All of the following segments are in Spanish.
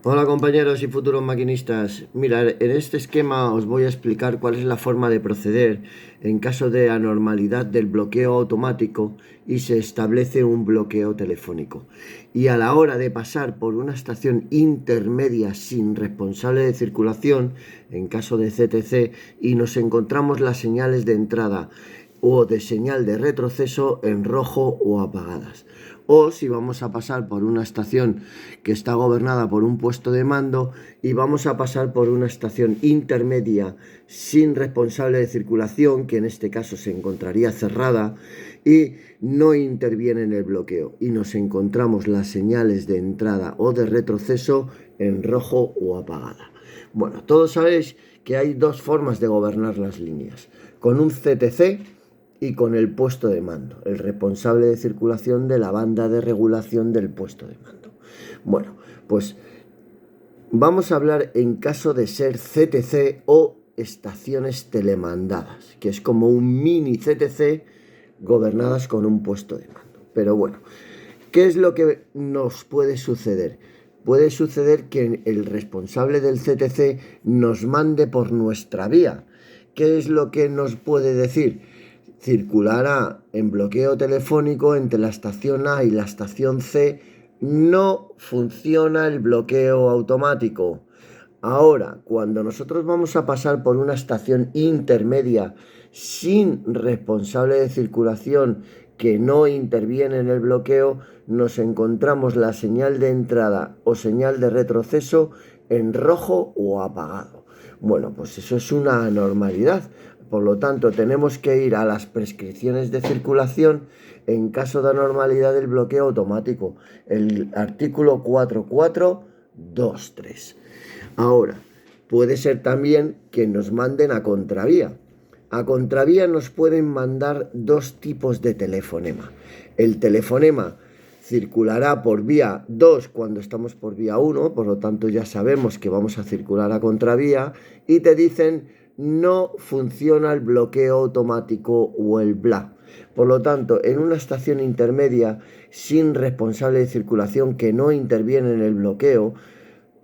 Hola compañeros y futuros maquinistas. Mirad, en este esquema os voy a explicar cuál es la forma de proceder en caso de anormalidad del bloqueo automático y se establece un bloqueo telefónico. Y a la hora de pasar por una estación intermedia sin responsable de circulación, en caso de CTC, y nos encontramos las señales de entrada o de señal de retroceso en rojo o apagadas. O si vamos a pasar por una estación que está gobernada por un puesto de mando y vamos a pasar por una estación intermedia sin responsable de circulación, que en este caso se encontraría cerrada y no interviene en el bloqueo, y nos encontramos las señales de entrada o de retroceso en rojo o apagada. Bueno, todos sabéis que hay dos formas de gobernar las líneas: con un CTC y con el puesto de mando, el responsable de circulación de la banda de regulación del puesto de mando. Bueno, pues vamos a hablar en caso de ser CTC o estaciones telemandadas, que es como un mini CTC gobernadas con un puesto de mando. Pero bueno, ¿qué es lo que nos puede suceder? Puede suceder que el responsable del CTC nos mande por nuestra vía. ¿Qué es lo que nos puede decir? Circulará en bloqueo telefónico entre la estación A y la estación C. No funciona el bloqueo automático. Ahora, cuando nosotros vamos a pasar por una estación intermedia sin responsable de circulación que no interviene en el bloqueo, nos encontramos la señal de entrada o señal de retroceso en rojo o apagado. Bueno, pues eso es una anormalidad. Por lo tanto, tenemos que ir a las prescripciones de circulación en caso de anormalidad del bloqueo automático. El artículo 4423. Ahora, puede ser también que nos manden a contravía. A contravía nos pueden mandar dos tipos de telefonema. El telefonema circulará por vía 2 cuando estamos por vía 1, por lo tanto ya sabemos que vamos a circular a contravía, y te dicen no funciona el bloqueo automático o el BLA. Por lo tanto, en una estación intermedia sin responsable de circulación que no interviene en el bloqueo,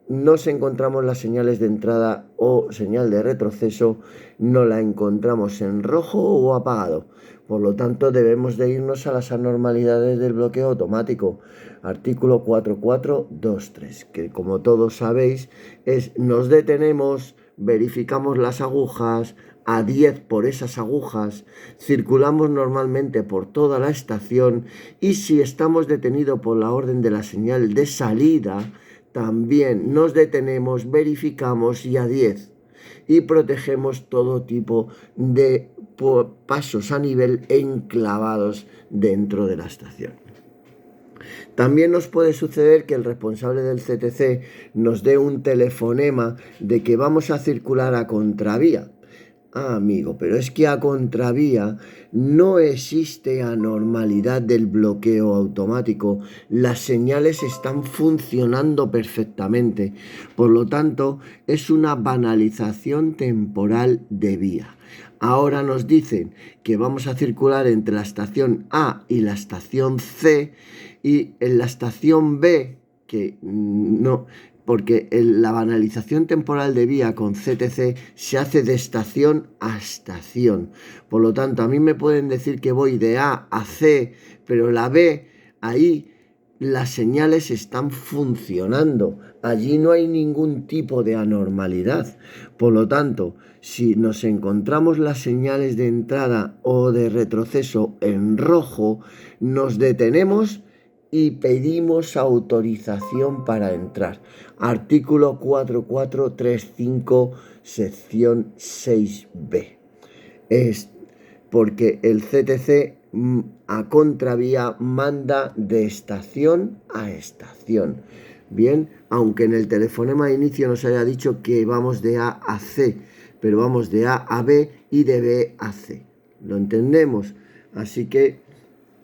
nos encontramos las señales de entrada o señal de retroceso, no la encontramos en rojo o apagado. Por lo tanto, debemos de irnos a las anormalidades del bloqueo automático. Artículo 4423, que como todos sabéis es nos detenemos, verificamos las agujas, a 10 por esas agujas, circulamos normalmente por toda la estación, y si estamos detenidos por la orden de la señal de salida, también nos detenemos, verificamos y a 10, y protegemos todo tipo de pasos a nivel enclavados dentro de la estación. También nos puede suceder que el responsable del CTC nos dé un telefonema de que vamos a circular a contravía. Ah, amigo, pero es que a contravía no existe anormalidad del bloqueo automático. Las señales están funcionando perfectamente. Por lo tanto, es una banalización temporal de vía. Ahora nos dicen que vamos a circular entre la estación A y la estación C, y en la estación B, que no, porque la banalización temporal de vía con CTC se hace de estación a estación. Por lo tanto, a mí me pueden decir que voy de A a C, pero la B, ahí las señales están funcionando. Allí no hay ningún tipo de anormalidad. Por lo tanto, si nos encontramos las señales de entrada o de retroceso en rojo, nos detenemos y pedimos autorización para entrar. Artículo 4435, sección 6b. Es porque el CTC a contravía manda de estación a estación. Bien, aunque en el telefonema de inicio nos haya dicho que vamos de A a C, pero vamos de A a B y de B a C. ¿Lo entendemos? Así que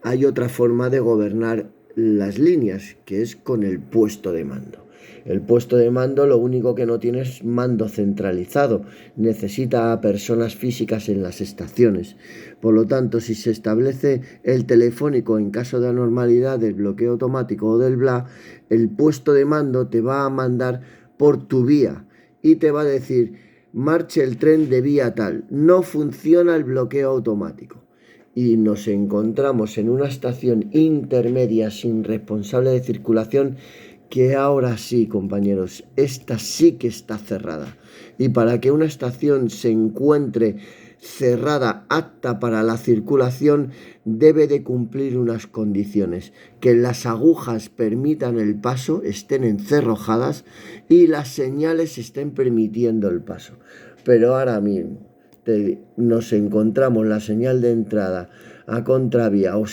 hay otra forma de gobernar las líneas, que es con el puesto de mando. El puesto de mando lo único que no tiene es mando centralizado, necesita a personas físicas en las estaciones. Por lo tanto, si se establece el telefónico en caso de anormalidad del bloqueo automático o del BLA, el puesto de mando te va a mandar por tu vía y te va a decir: marche el tren de vía tal, no funciona el bloqueo automático. Y nos encontramos en una estación intermedia sin responsable de circulación, que ahora sí, compañeros, esta sí que está cerrada. Y para que una estación se encuentre cerrada, apta para la circulación, debe de cumplir unas condiciones: que las agujas permitan el paso, estén encerrojadas, y las señales estén permitiendo el paso. Pero ahora mismo nos encontramos la señal de entrada a contravía o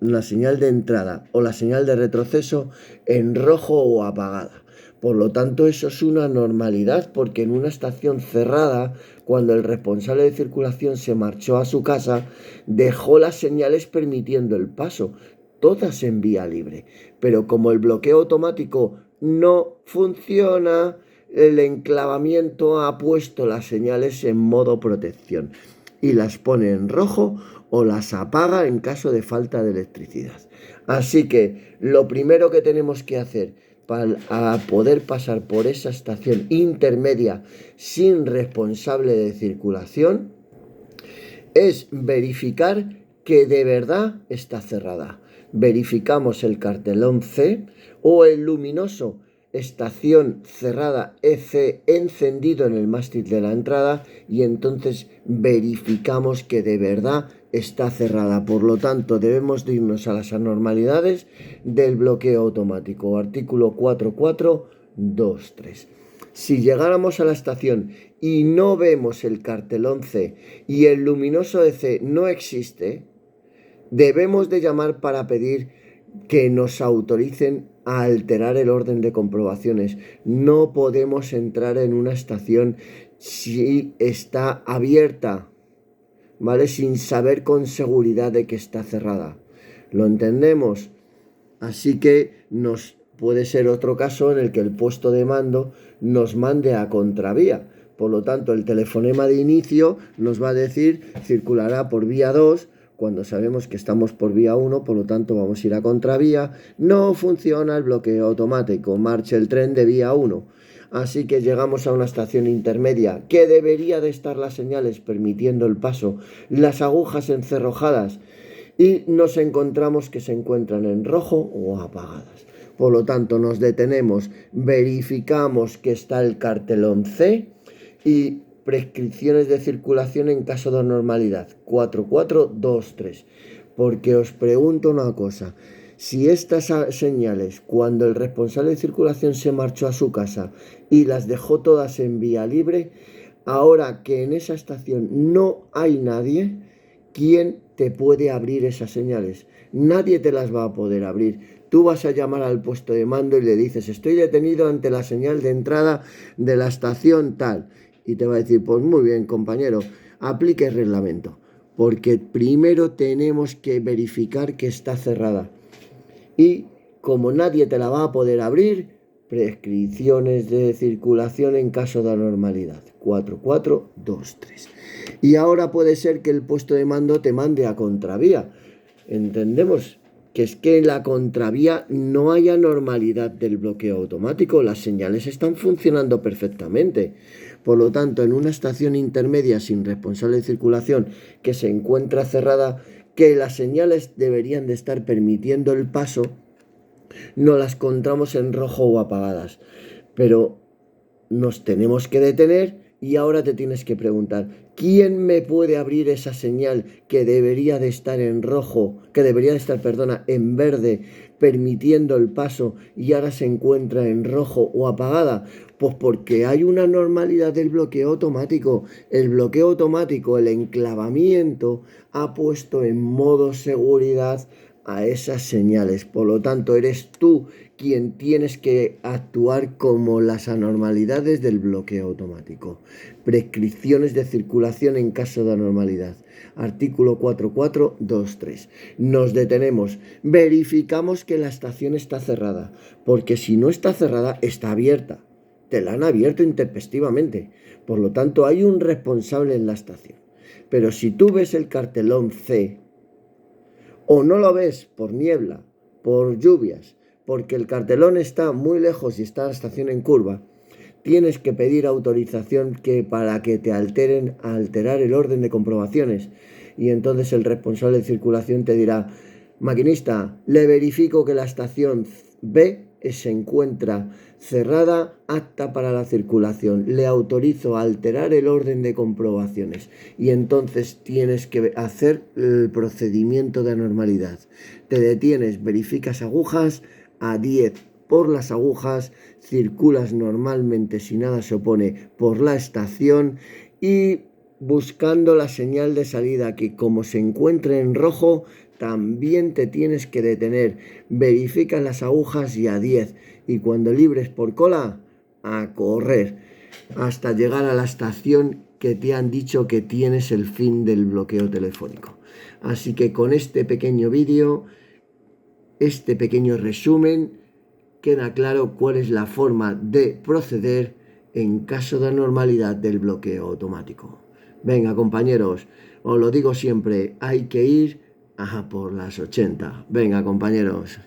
la señal de entrada o la señal de retroceso en rojo o apagada. Por lo tanto, eso es una anormalidad, porque en una estación cerrada, cuando el responsable de circulación se marchó a su casa, dejó las señales permitiendo el paso, todas en vía libre. Pero como el bloqueo automático no funciona, el enclavamiento ha puesto las señales en modo protección y las pone en rojo o las apaga en caso de falta de electricidad. Así que lo primero que tenemos que hacer para poder pasar por esa estación intermedia sin responsable de circulación es verificar que de verdad está cerrada. Verificamos el cartelón C o el luminoso estación cerrada EC encendido en el mástil de la entrada, y entonces verificamos que de verdad está cerrada. Por lo tanto, debemos de irnos a las anormalidades del bloqueo automático, artículo 4423. Si llegáramos a la estación y no vemos el cartelón C y el luminoso EC no existe, debemos de llamar para pedir que nos autoricen a alterar el orden de comprobaciones. No podemos entrar en una estación si está abierta, ¿vale?, sin saber con seguridad de que está cerrada. ¿Lo entendemos? Así que puede ser otro caso en el que el puesto de mando nos mande a contravía. Por lo tanto, el telefonema de inicio nos va a decir: circulará por vía 2, cuando sabemos que estamos por vía 1, por lo tanto vamos a ir a contravía. No funciona el bloqueo automático, marche el tren de vía 1. Así que llegamos a una estación intermedia que debería de estar las señales permitiendo el paso, las agujas encerrojadas, y nos encontramos que se encuentran en rojo o apagadas. Por lo tanto, nos detenemos, verificamos que está el cartelón C y prescripciones de circulación en caso de anormalidad, 4423. Porque os pregunto una cosa: si estas señales, cuando el responsable de circulación se marchó a su casa y las dejó todas en vía libre, ahora que en esa estación no hay nadie, ¿quién te puede abrir esas señales? Nadie te las va a poder abrir. Tú vas a llamar al puesto de mando y le dices: estoy detenido ante la señal de entrada de la estación tal. Y te va a decir: pues muy bien, compañero, aplique el reglamento. Porque primero tenemos que verificar que está cerrada. Y como nadie te la va a poder abrir, prescripciones de circulación en caso de anormalidad, 4423. Y ahora puede ser que el puesto de mando te mande a contravía. Entendemos que es que en la contravía no hay anormalidad del bloqueo automático, las señales están funcionando perfectamente. Por lo tanto, en una estación intermedia sin responsable de circulación que se encuentra cerrada, que las señales deberían de estar permitiendo el paso, no las encontramos en rojo o apagadas. Pero nos tenemos que detener y ahora te tienes que preguntar: ¿quién me puede abrir esa señal que debería de estar en rojo, en verde, permitiendo el paso, y ahora se encuentra en rojo o apagada? Pues porque hay una anormalidad del bloqueo automático. El bloqueo automático, el enclavamiento, ha puesto en modo seguridad a esas señales. Por lo tanto, eres tú quien tienes que actuar como las anormalidades del bloqueo automático. Prescripciones de circulación en caso de anormalidad. Artículo 4423. Nos detenemos, verificamos que la estación está cerrada, porque si no está cerrada, está abierta. Te la han abierto intempestivamente. Por lo tanto, hay un responsable en la estación. Pero si tú ves el cartelón C, o no lo ves por niebla, por lluvias, porque el cartelón está muy lejos y está la estación en curva, tienes que pedir autorización para que te alterar el orden de comprobaciones. Y entonces el responsable de circulación te dirá: maquinista, le verifico que la estación B se encuentra cerrada, apta para la circulación. Le autorizo a alterar el orden de comprobaciones. Y entonces tienes que hacer el procedimiento de anormalidad. Te detienes, verificas agujas a 10 por las agujas, circulas normalmente si nada se opone por la estación y buscando la señal de salida, que como se encuentre en rojo también te tienes que detener. Verificas las agujas y a 10, y cuando libres por cola, a correr hasta llegar a la estación que te han dicho que tienes el fin del bloqueo telefónico. Así que con este pequeño vídeo, este pequeño resumen, queda claro cuál es la forma de proceder en caso de anormalidad del bloqueo automático. Venga, compañeros, os lo digo siempre, hay que ir por las 80. Venga, compañeros.